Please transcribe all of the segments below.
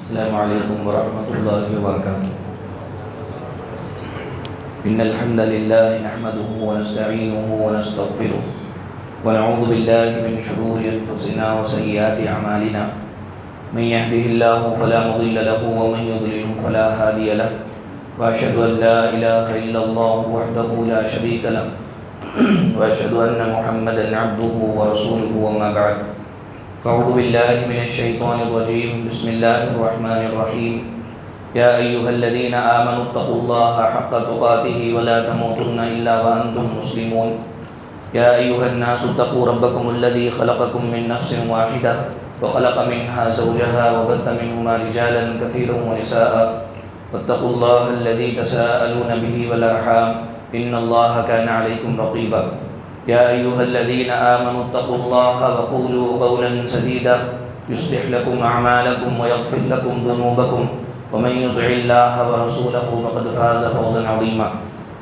السلام علیکم ورحمۃ اللہ وبرکاتہ۔ ان الحمد للہ نحمده ونستعینه ونستغفره ونعوذ باللہ من شرور انفسنا وسیئات اعمالنا من يهده الله فلا مضل له ومن يضلل فلا هادي له واشهد ان لا اله الا الله وحده لا شريك له واشهد ان محمدا عبده ورسوله وما بعد فاعوذ باللہ من الشیطان الرجیم بسم اللہ الرحمن الرحیم یا ایہا الذین آمنوا اتقوا اللہ حق تقاتہ ولا تموتن الا وانتم مسلمون یا ایہا الناس اتقوا ربکم الذی خلقکم من نفس واحدہ وخلق منها زوجها وبث منهما رجالا كثيرا ونساء واتقوا الله الذي تساءلون به والارحام ان الله كان عليكم رقيبا يا أيها الذين آمنوا اتقوا الله وقولوا قولا سديدا يصلح لكم أعمالكم ويغفر لكم ذنوبكم ومن يطع الله ورسوله فقد فاز فوزا عظيما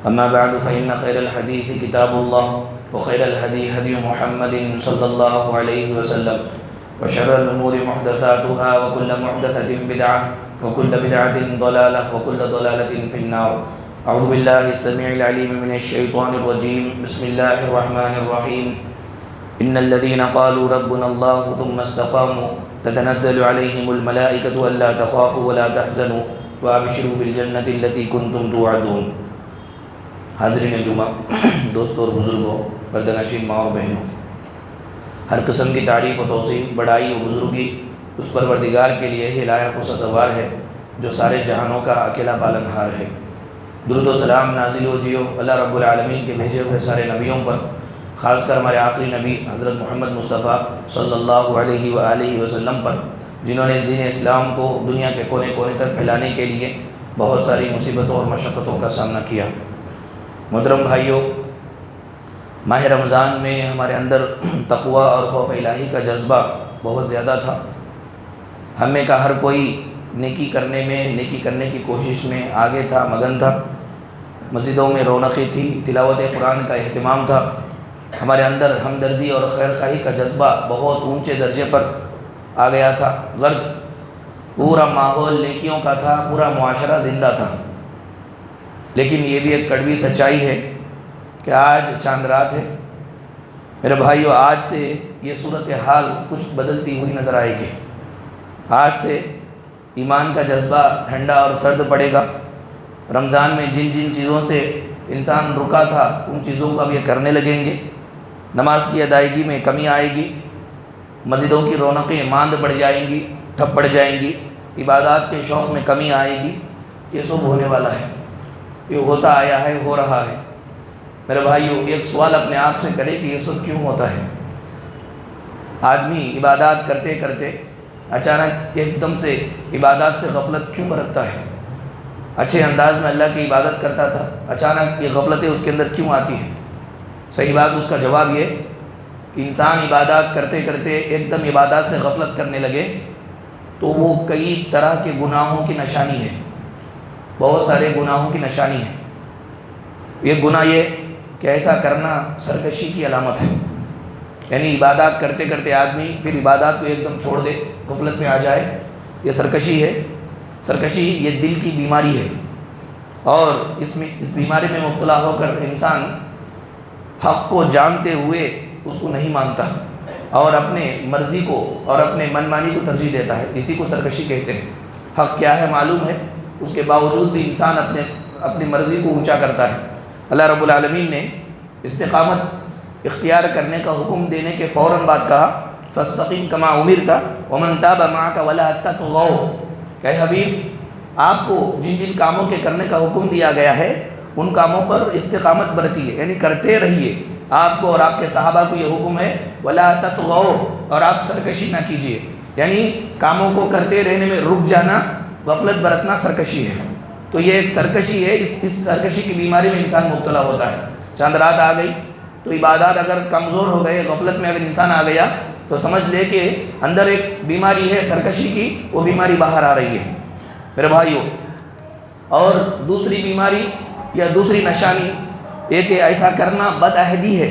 أما بعد فإن خير الحديث كتاب الله وخير الهدي هدي محمد صلى الله عليه وسلم وشر الأمور محدثاتها وكل محدثة بدعة وكل بدعة ضلالة وكل ضلالة في النار اعوذ باللہ السمیع العلیم من الشیطان الرجیم بسم اللہ الرحمن الرحیم ان الذین قالوا ربنا اللہ ثم استقاموا تتنزل علیہم الملائکة الا تخافوا ولا تحزنوا وابشروا بالجنة التي كنتم توعدون۔ حاضرین جمعہ، دوستوں اور بزرگوں، پردہ ماں اور بہنوں، ہر قسم کی تعریف و توصیف، بڑائی و بزرگی اس پروردگار کے لیے ہی لائق و سزاوار ہے جو سارے جہانوں کا اکیلا پالنہار ہے۔ درود و سلام نازل ہو جیو اللہ رب العالمین کے بھیجے ہوئے سارے نبیوں پر، خاص کر ہمارے آخری نبی حضرت محمد مصطفیٰ صلی اللہ علیہ وآلہ وسلم پر، جنہوں نے اس دین اسلام کو دنیا کے کونے کونے تک پھیلانے کے لیے بہت ساری مصیبتوں اور مشقتوں کا سامنا کیا۔ محترم بھائیوں، ماہ رمضان میں ہمارے اندر تقوی اور خوف الہی کا جذبہ بہت زیادہ تھا۔ ہم میں کا ہر کوئی نیکی کرنے کی کوشش میں آگے تھا، مگن تھا۔ مسجدوں میں رونقیں تھی، تلاوت قرآن کا اہتمام تھا، ہمارے اندر ہمدردی اور خیر خواہی کا جذبہ بہت اونچے درجے پر آ گیا تھا۔ غرض پورا ماحول نیکیوں کا تھا، پورا معاشرہ زندہ تھا۔ لیکن یہ بھی ایک کڑوی سچائی ہے کہ آج چاند رات ہے میرے بھائیو، آج سے یہ صورتحال کچھ بدلتی ہوئی نظر آئے گی۔ آج سے ایمان کا جذبہ ٹھنڈا اور سرد پڑے گا۔ رمضان میں جن چیزوں سے انسان رکا تھا ان چیزوں کو اب یہ کرنے لگیں گے۔ نماز کی ادائیگی میں کمی آئے گی، مسجدوں کی رونقیں ماند پڑ جائیں گی، ٹھپ پڑ جائیں گی، عبادات کے شوق میں کمی آئے گی۔ یہ سب ہونے والا ہے، یہ ہوتا آیا ہے، ہو رہا ہے۔ میرے بھائیو، ایک سوال اپنے آپ سے کرے کہ یہ سب کیوں ہوتا ہے؟ آدمی عبادات کرتے کرتے اچانک ایک دم سے عبادات سے غفلت کیوں برتتا ہے؟ اچھے انداز میں اللہ کی عبادت کرتا تھا، اچانک یہ غفلتیں اس کے اندر کیوں آتی ہیں؟ صحیح بات، اس کا جواب یہ کہ انسان عبادات کرتے کرتے ایک دم عبادات سے غفلت کرنے لگے تو وہ کئی طرح کے گناہوں کی نشانی ہے، بہت سارے گناہوں کی نشانی ہے۔ یہ گناہ یہ کہ ایسا کرنا سرکشی کی علامت ہے، یعنی عبادات کرتے کرتے آدمی پھر عبادات کو ایک دم چھوڑ دے، غفلت میں آ جائے، یہ سرکشی ہے۔ سرکشی یہ دل کی بیماری ہے، اور اس بیماری میں مبتلا ہو کر انسان حق کو جانتے ہوئے اس کو نہیں مانتا اور اپنے مرضی کو اور اپنے من مانی کو ترجیح دیتا ہے، اسی کو سرکشی کہتے ہیں۔ حق کیا ہے معلوم ہے، اس کے باوجود بھی انسان اپنی مرضی کو اونچا کرتا ہے۔ اللہ رب العالمین نے استقامت اختیار کرنے کا حکم دینے کے فوراً بعد کہا فاستقم کما امرت ومن تاب معك ولا تطغوا، کہ حبیب آپ کو جن کاموں کے کرنے کا حکم دیا گیا ہے ان کاموں پر استقامت برتیے، یعنی کرتے رہیے۔ آپ کو اور آپ کے صحابہ کو یہ حکم ہے ولا تطغوا، اور آپ سرکشی نہ کیجیے، یعنی کاموں کو کرتے رہنے میں رک جانا، غفلت برتنا سرکشی ہے۔ تو یہ ایک سرکشی ہے، اس سرکشی کی بیماری میں انسان مبتلا ہوتا ہے۔ چاند رات آ گئی تو عبادات اگر کمزور ہو گئے، غفلت میں اگر انسان آ گیا تو سمجھ لے کہ اندر ایک بیماری ہے سرکشی کی، وہ بیماری باہر آ رہی ہے میرے بھائیوں۔ اور دوسری بیماری یا دوسری نشانی یہ کہ ایسا کرنا بدعہدی ہے۔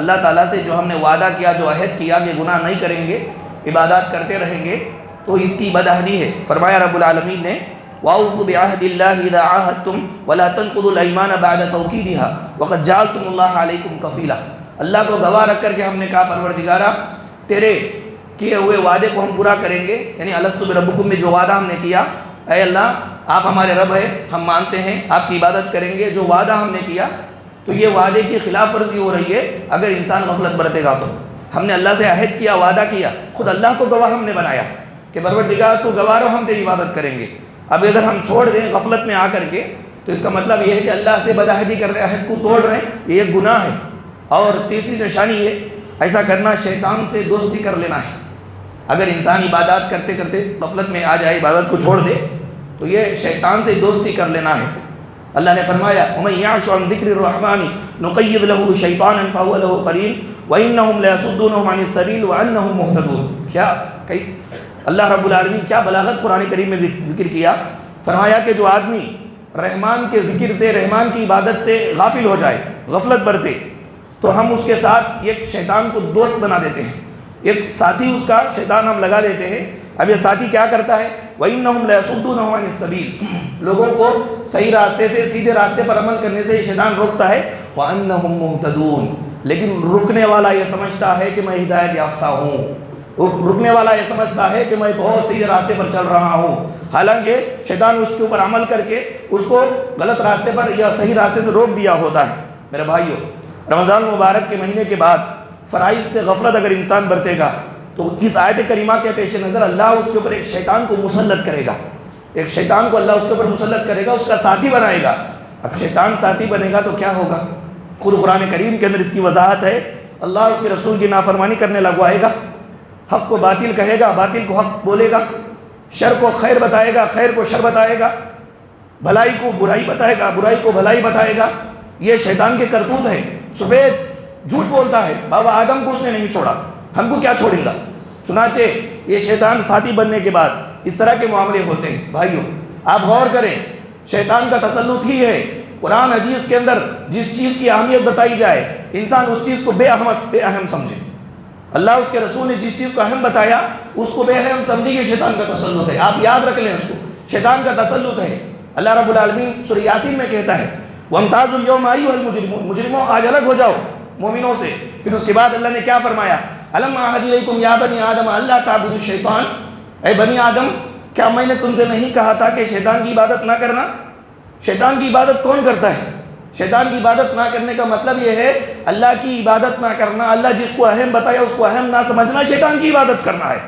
اللہ تعالیٰ سے جو ہم نے وعدہ کیا، جو عہد کیا کہ گناہ نہیں کریں گے، عبادات کرتے رہیں گے، تو اس کی بدعہدی ہے۔ فرمایا رب العالمین نے وَأَوْفُوا بِعَهْدِ اللَّهِ إِذَا عَاهَدتُّمْ وَلَا تَنقُضُوا الْأَيْمَانَ بَعْدَ تَوْكِيدِهَا وَقَدْ جَعَلْتُمُ اللَّهَ عَلَيْكُمْ كَفِيلًا۔ اللہ کو گواہ رکھ کر کے ہم نے کہا پروردگارا تیرے کیے ہوئے وعدے کو ہم پورا کریں گے، یعنی الستو بربکم میں جو وعدہ ہم نے کیا، اے اللہ آپ ہمارے رب ہیں، ہم مانتے ہیں آپ کی عبادت کریں گے، جو وعدہ ہم نے کیا تو یہ وعدے کی خلاف ورزی ہو رہی ہے اگر انسان غفلت برتے گا تو۔ ہم نے اللہ سے عہد کیا، وعدہ کیا، خود اللہ کو گواہ ہم نے بنایا کہ پروردگار تو گواہ رہو ہم تیری عبادت کریں گے۔ اب اگر ہم چھوڑ دیں غفلت میں آ کر کے تو اس کا مطلب یہ ہے کہ اللہ سے بدعہدی کر رہے ہیں، عہد کو توڑ رہے ہیں، یہ ایک گناہ ہے۔ اور تیسری نشانی یہ ایسا کرنا شیطان سے دوستی کر لینا ہے۔ اگر انسان عبادات کرتے کرتے غفلت میں آ جائے، عبادت کو چھوڑ دے تو یہ شیطان سے دوستی کر لینا ہے۔ اللہ نے فرمایا وَمَن يَعْشُ عَن ذِكْرِ الرَّحْمَنِ نُقَيِّضْ لَهُ شَيْطَانًا فَهُوَ لَهُ قَرِينٌ وَإِنَّهُمْ لَيَصُدُّونَهُمْ عَنِ السَّبِيلِ وَأَنَّهُمْ مُهْتَدُونَ۔ کیا اللہ رب العالمین کیا بلاغت قرآن کریم میں ذکر کیا، فرمایا کہ جو آدمی رحمان کے ذکر سے، رحمان کی عبادت سے غافل ہو جائے، غفلت برتے، تو ہم اس کے ساتھ ایک شیطان کو دوست بنا دیتے ہیں، ایک ساتھی اس کا شیطان ہم لگا دیتے ہیں۔ اب یہ ساتھی کیا کرتا ہے، وَإِنَّهُمْ لَيَصُدُّونَهُمْ عَنِ السَّبِيلِ، لوگوں کو صحیح راستے سے، سیدھے راستے پر عمل کرنے سے شیطان روکتا ہے، وَأَنَّهُمْ مُهْتَدُونَ، لیکن رکنے والا یہ سمجھتا ہے کہ میں ہدایت یافتہ ہوں، رکنے والا یہ سمجھتا ہے کہ میں بہت صحیح راستے پر چل رہا ہوں، حالانکہ شیطان اس کے اوپر عمل کر کے اس کو غلط راستے پر یا صحیح راستے سے روک دیا ہوتا ہے۔ میرے بھائیو، رمضان مبارک کے مہینے کے بعد فرائض سے غفلت اگر انسان برتے گا تو اس آیت کریمہ کے پیش نظر اللہ اس کے اوپر ایک شیطان کو مسلط کرے گا، ایک شیطان کو اللہ اس کے اوپر مسلط کرے گا، اس کا ساتھی بنائے گا۔ اب شیطان ساتھی بنے گا تو کیا ہوگا، خود قرآن کریم کے اندر اس کی وضاحت ہے۔ اللہ اس کے رسول کی نافرمانی کرنے لگوائے گا، حق کو باطل کہے گا، باطل کو حق بولے گا، شر کو خیر بتائے گا، خیر کو شر بتائے گا، بھلائی کو برائی بتائے گا، برائی کو بھلائی بتائے گا۔ یہ شیطان کے کرتوت ہے۔ سفید جھوٹ بولتا ہے، بابا آدم کو اس نے نہیں چھوڑا، ہم کو کیا چھوڑیں گا۔ چنانچہ یہ شیطان ساتھی بننے کے بعد اس طرح کے معاملے ہوتے ہیں۔ بھائیو آپ غور کریں، شیطان کا تسلط ہی ہے۔ قرآن حدیث کے اندر جس چیز کی اہمیت بتائی جائے انسان اس چیز کو بے اہم سمجھے۔ اللہ اس کے رسول نے جس چیز کو اہم بتایا اس کو بے اہم سمجھے، یہ شیطان کا تسلط ہے۔ آپ یاد رکھ لیں اس کو، شیطان کا تسلط ہے۔ اللہ رب العالمین سورہ یاسین میں کہتا ہے وَامْتَازُوا الْيَوْمَ أَيُّهَا الْمُجْرِمُونَ، مجرموں آج الگ ہو جاؤ مومنوں سے۔ پھر اس کے بعد اللہ نے کیا فرمایا، أَلَمْ أَعْهَدْ إِلَيْكُمْ يَا بَنِي آدَمَ أَلَّا تَعْبُدُوا الشَّيْطَانَ، اے بنی آدم کیا میں نے تم سے نہیں کہا تھا کہ شیطان کی عبادت نہ کرنا۔ شیطان کی عبادت کون کرتا ہے؟ شیطان کی عبادت نہ کرنے کا مطلب یہ ہے اللہ کی عبادت نہ کرنا، اللہ جس کو اہم بتایا اس کو اہم نہ سمجھنا، شیطان کی عبادت کرنا ہے۔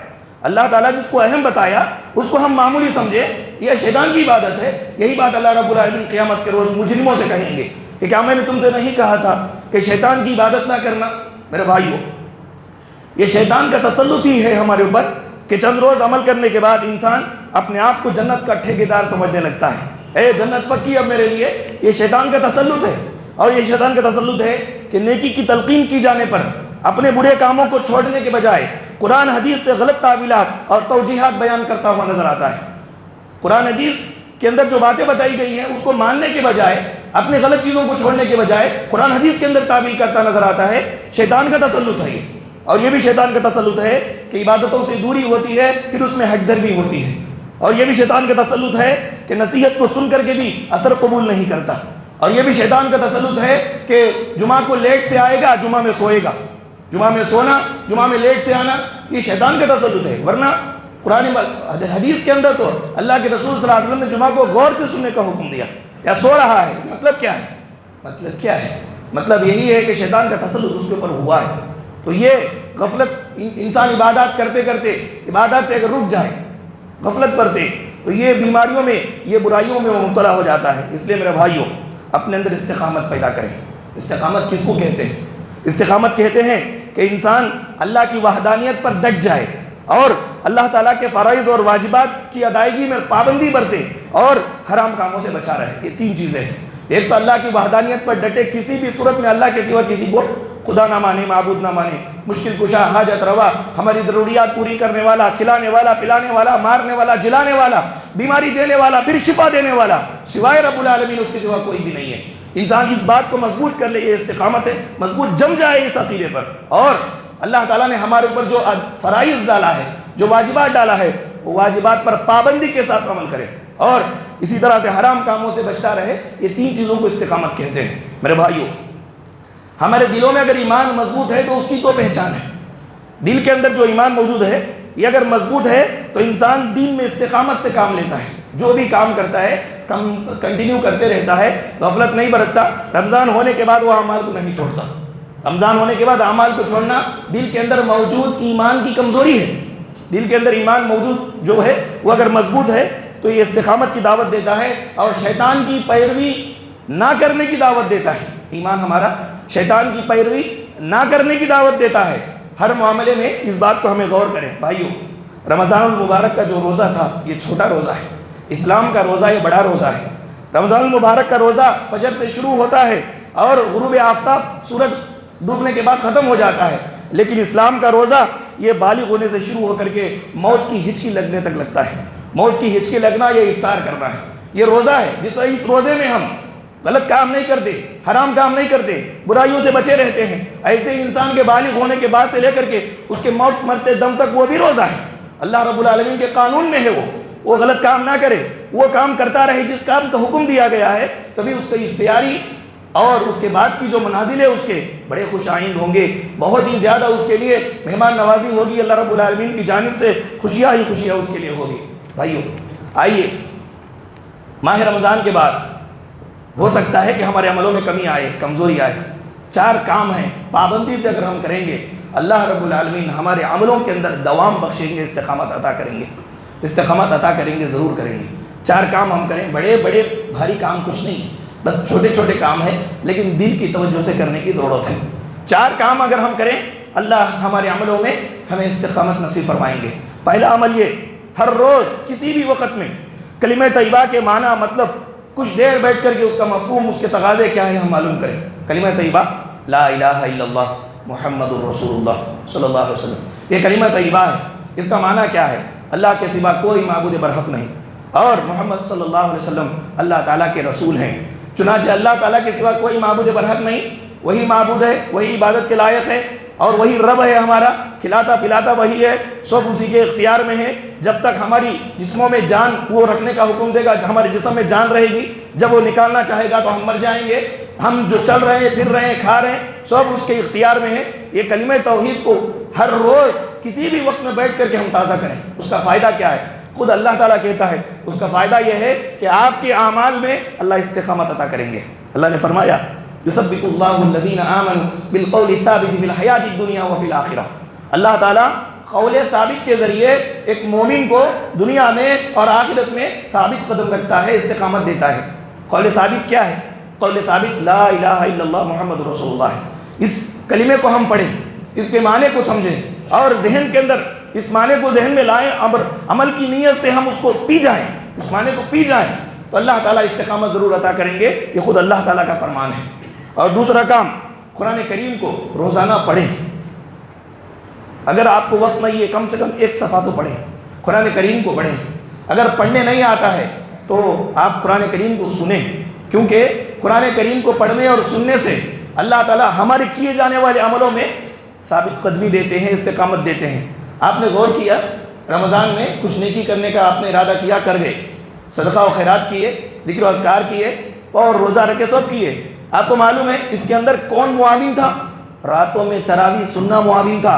اللہ تعالیٰ جس کو اہم بتایا اس کو ہم معمولی سمجھے، یہ شیطان کی عبادت ہے۔ یہی بات اللہ رب العالمین قیامت کے روز مجرموں سے کہیں گے کہ کیا میں نے تم سے نہیں کہا تھا کہ شیطان کی عبادت نہ کرنا۔ میرے بھائیو یہ شیطان کا تسلط ہی ہے ہمارے اوپر کہ چند روز عمل کرنے کے بعد انسان اپنے آپ کو جنت کا ٹھیکیدار سمجھنے لگتا ہے، اے جنت پکی اب میرے لیے۔ یہ شیطان کا تسلط ہے، اور یہ شیطان کا تسلط ہے کہ نیکی کی تلقین کی جانے پر اپنے برے کاموں کو چھوڑنے کے بجائے قرآن حدیث سے غلط تعویلات اور توجیحات بیان کرتا ہوا نظر آتا ہے۔ قرآن حدیث کے اندر جو باتیں بتائی گئی ہیں اس کو ماننے کے بجائے، اپنے غلط چیزوں کو چھوڑنے کے بجائے قرآن حدیث کے اندر تعویل کرتا نظر آتا ہے۔ شیطان کا تسلط ہے یہ، اور یہ بھی شیطان کا تسلط ہے کہ عبادتوں سے دوری ہوتی ہے، پھر اس میں ہٹ درمی ہوتی ہے۔ اور یہ بھی شیطان کا تسلط ہے کہ نصیحت کو سن کر کے بھی اثر قبول نہیں کرتا۔ اور یہ بھی شیطان کا تسلط ہے کہ جمعہ کو لیٹ سے آئے گا، جمعہ میں سوئے گا، جمعہ میں سونا، جمعہ میں لیٹ سے آنا، یہ شیطان کا تسلط ہے۔ ورنہ قرآن حدیث کے اندر تو اللہ کے رسول صلی اللہ علیہ وسلم نے جمعہ کو غور سے سننے کا حکم دیا۔ یا سو رہا ہے، مطلب کیا ہے؟ مطلب کیا ہے؟ مطلب یہی ہے کہ شیطان کا تسلط اس کے اوپر ہوا ہے۔ تو یہ غفلت، انسان عبادات کرتے کرتے عبادات سے اگر رک جائے، غفلت برتے، تو یہ بیماریوں میں، یہ برائیوں میں وہ مبتلا ہو جاتا ہے۔ اس لیے میرے بھائیوں اپنے اندر استقامت پیدا کریں۔ استقامت کس کو کہتے ہیں؟ استقامت کہتے ہیں کہ انسان اللہ کی وحدانیت پر ڈٹ جائے اور اللہ تعالیٰ کے فرائض اور واجبات کی ادائیگی میں پابندی برتے اور حرام کاموں سے بچا رہے۔ یہ تین چیزیں ہیں۔ ایک تو اللہ کی وحدانیت پر ڈٹے، کسی بھی صورت میں اللہ کے سوا کسی کو خدا نہ مانے، معبود نہ مانے، مشکل کشا، حاجت روا، ہماری ضروریات پوری کرنے والا، کھلانے والا، پلانے والا، مارنے والا، جلانے والا، بیماری دینے والا، پھر شفا دینے والا، سوائے رب العالمین اس کے سوا کوئی بھی نہیں ہے۔ انسان اس بات کو مضبوط کر لے، یہ استقامت ہے، مضبوط جم جائے اس عقیدے پر، اور اللہ تعالیٰ نے ہمارے اوپر جو فرائض ڈالا ہے، جو واجبات ڈالا ہے، وہ واجبات پر پابندی کے ساتھ عمل کرے اور اسی طرح سے حرام کاموں سے بچتا رہے۔ یہ 3 چیزوں کو استقامت کہتے ہیں۔ میرے بھائیوں، ہمارے دلوں میں اگر ایمان مضبوط ہے تو اس کی تو پہچان ہے۔ دل کے اندر جو ایمان موجود ہے یہ اگر مضبوط ہے تو انسان دین میں استقامت سے کام لیتا ہے، جو بھی کام کرتا ہے کنٹینیو کرتے رہتا ہے، غفلت نہیں برتتا۔ رمضان ہونے کے بعد وہ اعمال کو نہیں چھوڑتا۔ رمضان ہونے کے بعد اعمال کو چھوڑنا دل کے اندر موجود ایمان کی کمزوری ہے۔ دل کے اندر ایمان موجود جو ہے وہ اگر مضبوط ہے تو یہ استقامت کی دعوت دیتا ہے اور شیطان کی پیروی نہ کرنے کی دعوت دیتا ہے۔ ایمان ہمارا شیطان کی پیروی نہ کرنے کی دعوت دیتا ہے۔ ہر معاملے میں اس بات کو ہمیں غور کریں۔ بھائیوں، رمضان المبارک کا جو روزہ تھا یہ چھوٹا روزہ ہے، اسلام کا روزہ یہ بڑا روزہ ہے۔ رمضان المبارک کا روزہ فجر سے شروع ہوتا ہے اور غروب آفتاب سورج ڈوبنے کے بعد ختم ہو جاتا ہے، لیکن اسلام کا روزہ یہ بالغ ہونے سے شروع ہو کر کے موت کی ہچکی لگنے تک لگتا ہے۔ موت کی ہچکی لگنا یہ افطار کرنا ہے، یہ روزہ ہے اس روزے میں ہم غلط کام نہیں کرتے، حرام کام نہیں کرتے، برائیوں سے بچے رہتے ہیں۔ ایسے انسان کے بالغ ہونے کے بعد سے لے کر کے اس کے موت مرتے دم تک وہ بھی روزہ ہے۔ اللہ رب العالمین کے قانون میں ہے وہ غلط کام نہ کرے، وہ کام کرتا رہے جس کام کا حکم دیا گیا ہے، تبھی اس کا اختیاری اور اس کے بعد کی جو منازل ہے اس کے بڑے خوش آئند ہوں گے، بہت ہی زیادہ اس کے لیے مہمان نوازی ہوگی، اللہ رب العالمین کی جانب سے خوشیاں ہی خوشیاں اس کے لیے ہوگی۔ بھائیو، آئیے ماہ رمضان کے بعد ہو سکتا ہے کہ ہمارے عملوں میں کمی آئے، کمزوری آئے۔ 4 کام ہیں، پابندی سے اگر ہم کریں گے اللہ رب العالمین ہمارے عملوں کے اندر دوام بخشیں گے، استقامت عطا کریں گے، استقامت عطا کریں گے، ضرور کریں گے۔ 4 کام ہم کریں، بڑے بڑے بھاری کام کچھ نہیں ہیں، بس چھوٹے چھوٹے کام ہیں لیکن دل کی توجہ سے کرنے کی ضرورت ہے۔ 4 کام اگر ہم کریں اللہ ہمارے عملوں میں ہمیں استقامت نصیب فرمائیں گے۔ پہلا عمل یہ، ہر روز کسی بھی وقت میں کلمہ طیبہ کے معنی مطلب کچھ دیر بیٹھ کر کے اس کا مفہوم، اس کے تقاضے کیا ہے ہم معلوم کریں۔ کلمہ طیبہ لا الہ الا اللہ محمد الرسول اللہ صلی اللہ علیہ وسلم، یہ کلمہ طیبہ ہے۔ اس کا معنی کیا ہے؟ اللہ کے سوا کوئی معبود برحق نہیں اور محمد صلی اللہ علیہ وسلم اللہ تعالیٰ کے رسول ہیں۔ چنانچہ اللہ تعالیٰ کے سوا کوئی معبود برحق نہیں، وہی معبود ہے، وہی عبادت کے لائق ہے اور وہی رب ہے ہمارا، کھلاتا پلاتا وہی ہے، سب اسی کے اختیار میں ہے۔ جب تک ہماری جسموں میں جان وہ رکھنے کا حکم دے گا، ہمارے جسم میں جان رہے گی، جب وہ نکالنا چاہے گا تو ہم مر جائیں گے۔ ہم جو چل رہے ہیں، پھر رہے ہیں، کھا رہے ہیں، سب اس کے اختیار میں ہے۔ یہ کلمہ توحید کو ہر روز کسی بھی وقت میں بیٹھ کر کے ہم تازہ کریں۔ اس کا فائدہ کیا ہے؟ خود اللہ تعالیٰ کہتا ہے اس کا فائدہ یہ ہے کہ آپ کے اعمال میں اللہ استقامت عطا کریں گے۔ اللہ نے فرمایا یثبت اللہ الذین آمنوا بالقول الثابت فی الحیاۃ الدنیا وفی الآخرہ۔ اللہ تعالیٰ قول ثابت کے ذریعے ایک مومن کو دنیا میں اور آخرت میں ثابت قدم رکھتا ہے، استقامت دیتا ہے۔ قول ثابت کیا ہے؟ قول ثابت لا الہ الا اللہ محمد رسول اللہ ہے۔ اس کلمے کو ہم پڑھیں، اس کے معنی کو سمجھیں اور ذہن کے اندر اس معنی کو ذہن میں لائیں، عمل کی نیت سے ہم اس کو پی جائیں، اس معنی کو پی جائیں تو اللہ تعالیٰ استقامت ضرور عطا کریں گے۔ یہ خود اللہ تعالیٰ کا فرمان ہے۔ اور دوسرا کام، قرآن کریم کو روزانہ پڑھیں۔ اگر آپ کو وقت نہیں ہے کم سے کم 1 صفحہ تو پڑھیں، قرآن کریم کو پڑھیں۔ اگر پڑھنے نہیں آتا ہے تو آپ قرآن کریم کو سنیں، کیونکہ قرآن کریم کو پڑھنے اور سننے سے اللہ تعالیٰ ہمارے کیے جانے والے عملوں میں ثابت قدمی دیتے ہیں، استقامت دیتے ہیں۔ آپ نے غور کیا، رمضان میں کچھ نیکی کرنے کا آپ نے ارادہ کیا، کر گئے، صدقہ و خیرات کیے، ذکر و اذکار کیے اور روزہ رکھے، سب کیے۔ آپ کو معلوم ہے اس کے اندر کون معاون تھا؟ راتوں میں تراویح سننا معاون تھا،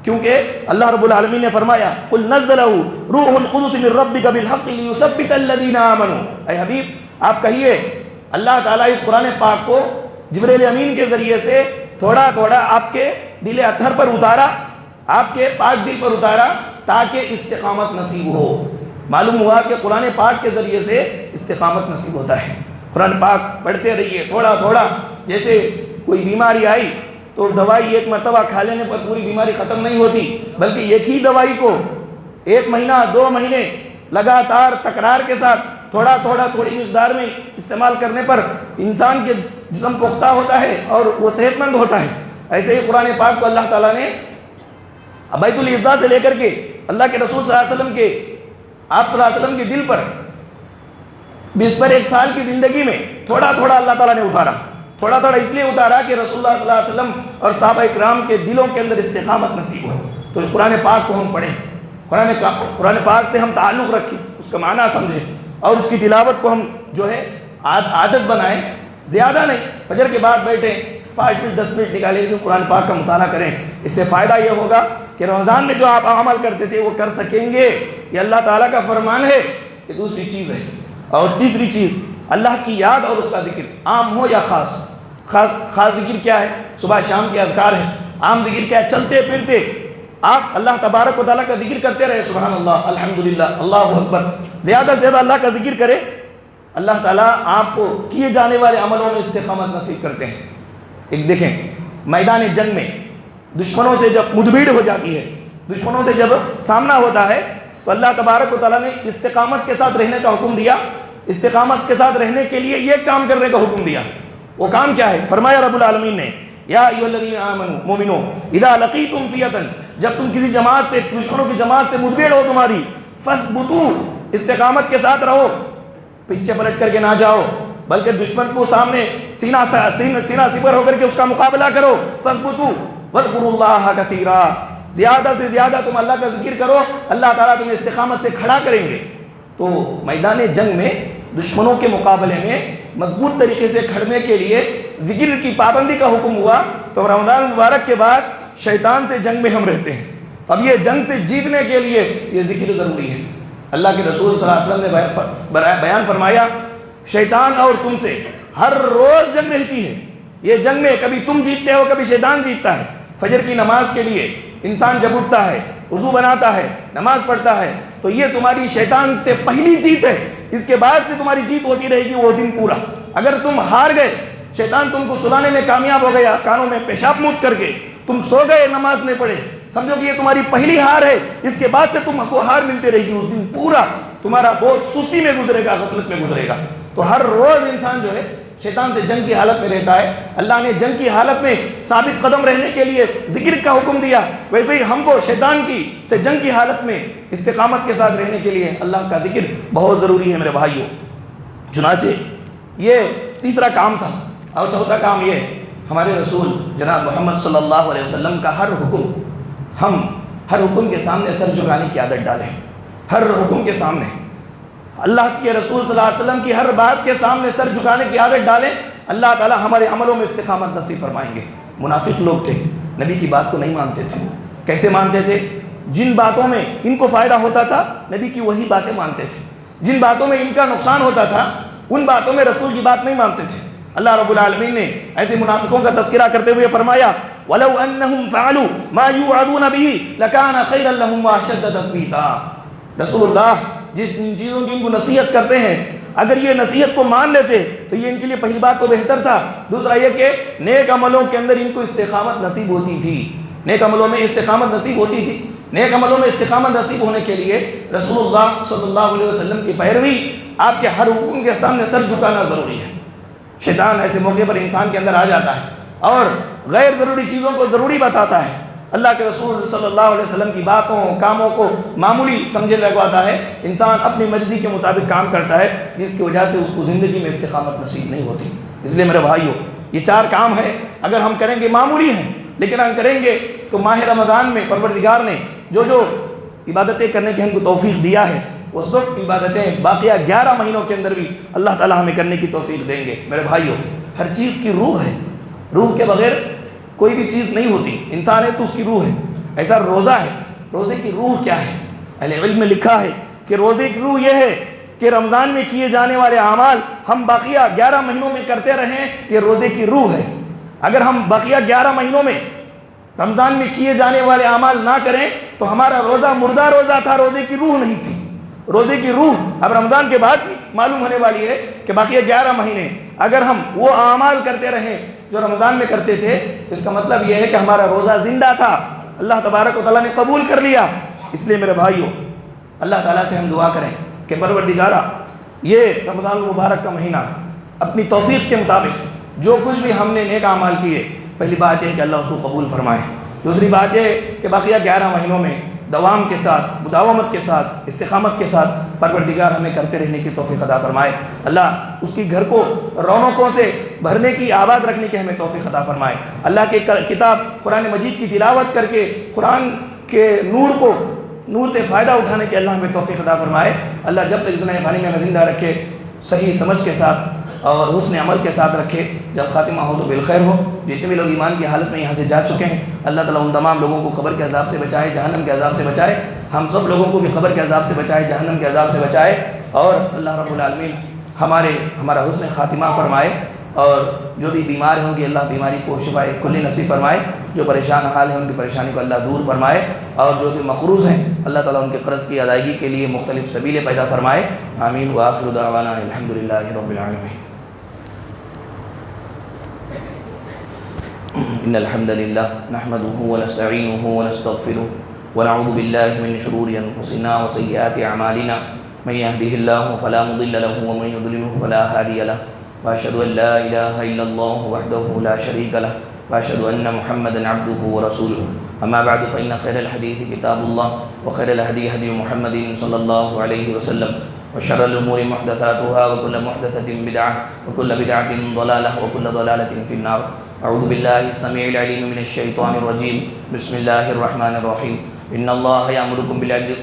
کیونکہ اللہ رب العالمین نے فرمایا قل نزلہ روح القدس من ربک بالحق لیثبت الذین آمنوا۔ اے حبیب آپ کہیے اللہ تعالیٰ اس قرآن پاک کو جبریل امین کے ذریعے سے تھوڑا تھوڑا آپ کے دل اطہر پر اتارا، آپ کے پاک دل پر اتارا تاکہ استقامت نصیب ہو۔ معلوم ہوا کہ قرآن پاک کے ذریعے سے استقامت نصیب ہوتا ہے۔ قرآن پاک پڑھتے رہیے تھوڑا تھوڑا، جیسے کوئی بیماری آئی تو دوائی 1 مرتبہ کھا لینے پر پوری بیماری ختم نہیں ہوتی، بلکہ ایک ہی دوائی کو 1 مہینہ 2 مہینے لگاتار تکرار کے ساتھ تھوڑا تھوڑا تھوڑی مقدار میں استعمال کرنے پر انسان کے جسم پختہ ہوتا ہے اور وہ صحت مند ہوتا ہے۔ ایسے ہی قرآن پاک کو اللہ تعالیٰ نے بیت العزا سے لے کر کے اللہ کے رسول صلی اللہ علیہ وسلم کے آپ صلی اللہ علیہ وسلم کے دل پر 1 سال کی زندگی میں تھوڑا تھوڑا اللہ تعالیٰ نے اتارا، تھوڑا تھوڑا اس لیے اتارا کہ رسول اللہ صلی اللہ علیہ وسلم اور صحابہ اکرام کے دلوں کے اندر استقامت نصیب ہو۔ تو قرآن پاک کو ہم پڑھیں، قرآن پاک سے ہم تعلق رکھیں، اس کا معنی سمجھیں اور اس کی تلاوت کو ہم جو ہے عادت بنائیں، زیادہ نہیں، فجر کے بعد بیٹھیں 5 منٹ 10 منٹ نکالیں لیکن قرآن پاک کا مطالعہ کریں۔ اس سے فائدہ یہ ہوگا کہ رمضان میں جو آپ عمل کرتے تھے وہ کر سکیں گے، یہ اللہ تعالیٰ کا فرمان ہے، یہ دوسری چیز ہے۔ اور تیسری چیز، اللہ کی یاد اور اس کا ذکر، عام ہو یا خاص۔ خاص ذکر کیا ہے؟ صبح شام کے اذکار ہیں۔ عام ذکر کیا ہے؟ چلتے پھرتے آپ اللہ تبارک و تعالیٰ کا ذکر کرتے رہے، سبحان اللہ، الحمدللہ، اللہ اکبر، زیادہ سے زیادہ اللہ کا ذکر کرے، اللہ تعالیٰ آپ کو کیے جانے والے عملوں میں استقامت نصیب کرتے ہیں۔ ایک دیکھیں، میدان جنگ میں دشمنوں سے جب مدبھیڑ ہو جاتی ہے، دشمنوں سے جب سامنا ہوتا ہے تو اللہ تبارک و تعالیٰ نے استقامت کے ساتھ رہنے کا حکم دیا، استقامت کے ساتھ رہنے کے لیے یہ کام کرنے کا حکم دیا۔ وہ کام کیا ہے؟ فرمایا رب العالمین نے، یا ایھا الذین آمنوا مومنو اذا لقیتم فئۃ، جب تم کسی جماعت سے، دشمنوں کی جماعت سے مدبھیڑ ہو تمہاری، فاثبتوا، استقامت کے ساتھ رہو، پیچھے پلٹ کر کے نہ جاؤ، بلکہ دشمن کو سامنے سینہ سپر ہو کر کے اس کا مقابلہ کرو۔ فاثبتوا واذکروا اللہ کثیرا، زیادہ سے زیادہ تم اللہ کا ذکر کرو، اللہ تعالیٰ تمہیں استقامت سے کھڑا کریں گے۔ تو میدان جنگ میں دشمنوں کے مقابلے میں مضبوط طریقے سے کھڑنے کے لیے ذکر کی پابندی کا حکم ہوا۔ تو رمضان مبارک کے بعد شیطان سے جنگ میں ہم رہتے ہیں، اب یہ جنگ سے جیتنے کے لیے یہ ذکر ضروری ہے۔ اللہ کے رسول صلی اللہ علیہ وسلم نے بیان فرمایا، شیطان اور تم سے ہر روز جنگ رہتی ہے، یہ جنگ میں کبھی تم جیتتے ہو، کبھی شیطان جیتتا ہے۔ فجر کی نماز کے لیے انسان جب اٹھتا ہے، وضو بناتا ہے، نماز پڑھتا ہے، تو یہ تمہاری شیطان سے پہلی جیت ہے، اس کے بعد سے تمہاری جیت ہوتی رہے گی وہ دن پورا۔ اگر تم ہار گئے، شیطان تم کو سلانے میں کامیاب ہو گیا، کانوں میں پیشاب موت کر کے تم سو گئے، نماز نہیں پڑھے، سمجھو کہ یہ تمہاری پہلی ہار ہے، اس کے بعد سے تم کو ہار ملتے رہے گی، اس دن پورا تمہارا بہت سستی میں گزرے گا، غفلت میں گزرے گا۔ تو ہر روز انسان جو ہے شیطان سے جنگ کی حالت میں رہتا ہے۔ اللہ نے جنگ کی حالت میں ثابت قدم رہنے کے لیے ذکر کا حکم دیا، ویسے ہی ہم کو شیطان سے جنگ کی حالت میں استقامت کے ساتھ رہنے کے لیے اللہ کا ذکر بہت ضروری ہے میرے بھائیوں۔ چنانچہ یہ تیسرا کام تھا، اور چوتھا کام یہ، ہمارے رسول جناب محمد صلی اللہ علیہ وسلم کا ہر حکم، ہم ہر حکم کے سامنے سر جھکانے کی عادت ڈالیں۔ ہر حکم کے سامنے اللہ کے رسول صلی اللہ علیہ وسلم کی ہر بات کے سامنے سر جھکانے کی عادت ڈالیں، اللہ تعالیٰ ہمارے عملوں میں استقامت نصیب فرمائیں گے۔ منافق لوگ تھے، نبی کی بات کو نہیں مانتے تھے۔ کیسے مانتے تھے؟ جن باتوں میں ان کو فائدہ ہوتا تھا نبی کی وہی باتیں مانتے تھے، جن باتوں میں ان کا نقصان ہوتا تھا ان باتوں میں رسول کی بات نہیں مانتے تھے۔ اللہ رب العالمین نے ایسے منافقوں کا تذکرہ کرتے ہوئے فرمایا، وَلَوْ أَنَّهُمْ فَعَلُوا مَا يُوعَظُونَ بِهِ لَكَانَ خَيْرًا لَهُمْ وَأَشَدَّ تَثْبِيتًا۔ رسول اللہ جس چیزوں کی ان کو نصیحت کرتے ہیں، اگر یہ نصیحت کو مان لیتے تو یہ ان کے لیے پہلی بات تو بہتر تھا، دوسرا یہ کہ نیک عملوں کے اندر ان کو استقامت نصیب ہوتی تھی، نیک عملوں میں استقامت نصیب ہوتی تھی۔ نیک عملوں میں استقامت نصیب ہونے کے لیے رسول اللہ صلی اللہ علیہ وسلم کی پیروی، آپ کے ہر حکم کے سامنے سر جھکانا ضروری ہے۔ شیطان ایسے موقع پر انسان کے اندر آ جاتا ہے اور غیر ضروری چیزوں کو ضروری بتاتا ہے، اللہ کے رسول صلی اللہ علیہ وسلم کی باتوں کاموں کو معمولی سمجھنے لگواتا ہے، انسان اپنی مرضی کے مطابق کام کرتا ہے، جس کی وجہ سے اس کو زندگی میں استقامت نصیب نہیں ہوتی۔ اس لیے میرے بھائیوں، یہ 4 کام ہیں، اگر ہم کریں گے معمولی ہیں، لیکن ہم کریں گے تو ماہ رمضان میں پروردگار نے جو عبادتیں کرنے کی ہم کو توفیق دیا ہے، وہ سب عبادتیں باقیہ 11 مہینوں کے اندر بھی اللہ تعالیٰ ہمیں کرنے کی توفیق دیں گے۔ میرے بھائیوں، ہر چیز کی روح ہے، روح کے بغیر کوئی بھی چیز نہیں ہوتی، انسان ہے تو اس کی روح ہے۔ ایسا روزہ ہے، روزے کی روح کیا ہے؟ اہل علم میں لکھا ہے کہ روزے کی روح یہ ہے کہ رمضان میں کیے جانے والے اعمال ہم باقیہ 11 مہینوں میں کرتے رہیں، یہ روزے کی روح ہے۔ اگر ہم باقیہ 11 مہینوں میں رمضان میں کیے جانے والے اعمال نہ کریں تو ہمارا روزہ مردہ روزہ تھا، روزے کی روح نہیں تھی۔ روزے کی روح اب رمضان کے بعد معلوم ہونے والی ہے کہ باقی 11 مہینے اگر ہم وہ اعمال کرتے رہیں جو رمضان میں کرتے تھے، اس کا مطلب یہ ہے کہ ہمارا روزہ زندہ تھا، اللہ تبارک و تعالیٰ نے قبول کر لیا۔ اس لیے میرے بھائیوں، اللہ تعالیٰ سے ہم دعا کریں کہ پروردگارہ، یہ رمضان المبارک کا مہینہ اپنی توفیق کے مطابق جو کچھ بھی ہم نے نیک اعمال کیے، پہلی بات یہ ہے کہ اللہ اس کو قبول فرمائے، دوسری بات یہ ہے کہ باقیہ 11 مہینوں میں دوام کے ساتھ، مداومت کے ساتھ، استقامت کے ساتھ پروردگار ہمیں کرتے رہنے کی توفیق عطا فرمائے۔ اللہ اس کی گھر کو رونقوں سے بھرنے کی، آباد رکھنے کی ہمیں توفیق عطا فرمائے۔ اللہ کے کتاب قرآن مجید کی تلاوت کر کے قرآن کے نور کو نور سے فائدہ اٹھانے کے اللہ ہمیں توفیق عطا فرمائے۔ اللہ جب تک زندہ فانی میں ہمیں زندہ رکھے، صحیح سمجھ کے ساتھ اور حسن عمل کے ساتھ رکھے، جب خاتمہ ہو تو بالخیر ہو۔ جتنے بھی لوگ ایمان کی حالت میں یہاں سے جا چکے ہیں، اللہ تعالیٰ ان تمام لوگوں کو قبر کے عذاب سے بچائے، جہنم کے عذاب سے بچائے۔ ہم سب لوگوں کو بھی قبر کے عذاب سے بچائے، جہنم کے عذاب سے بچائے، اور اللہ رب العالمین ہمارا حسن خاتمہ فرمائے، اور جو بھی بیمار ہوں گے اللہ بیماری کو شفا کلی نصیب فرمائے، جو پریشان حال ہیں ان کی پریشانی کو اللہ دور فرمائے، اور جو بھی مقروض ہیں اللہ تعالیٰ ان کے قرض کی ادائیگی کے لیے مختلف سبیلیں پیدا فرمائے۔ آمین وآخر دعوانا الحمدللہ رب العالمین۔ ان الحمد للہ نحمده ونستعینه ونستغفره ونعوذ باللہ من شرور انفسنا وسیئات اعمالنا من يهده الله فلا مضل له ومن يضلله فلا هادي له واشهد ان لا اله الا الله وحده لا شريك له واشهد ان محمدا عبده ورسوله اما بعد فان خير الحديث كتاب الله وخير الهدي هدي محمد صلى الله عليه وسلم وشر الامور محدثاتها وكل محدثة بدعة وكل بدعة ضلالة وكل ضلالة في النار۔ اعوذ بالله السميع العليم من الشيطان الرجيم، بسم الله الرحمن الرحيم۔ ان الله يأمركم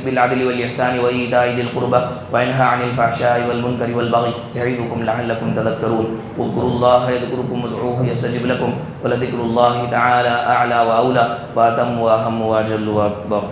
بالعدل والإحسان وإيتاء ذي القربى وينهى عن الفحشاء والمنكر والبغي يعظكم لعلكم تذكرون۔ اذكروا الله يذكركم وادعوه يستجب لكم ولذكر الله تعالى أعلى وأولى وأتم وأهم وأجل وأكبر۔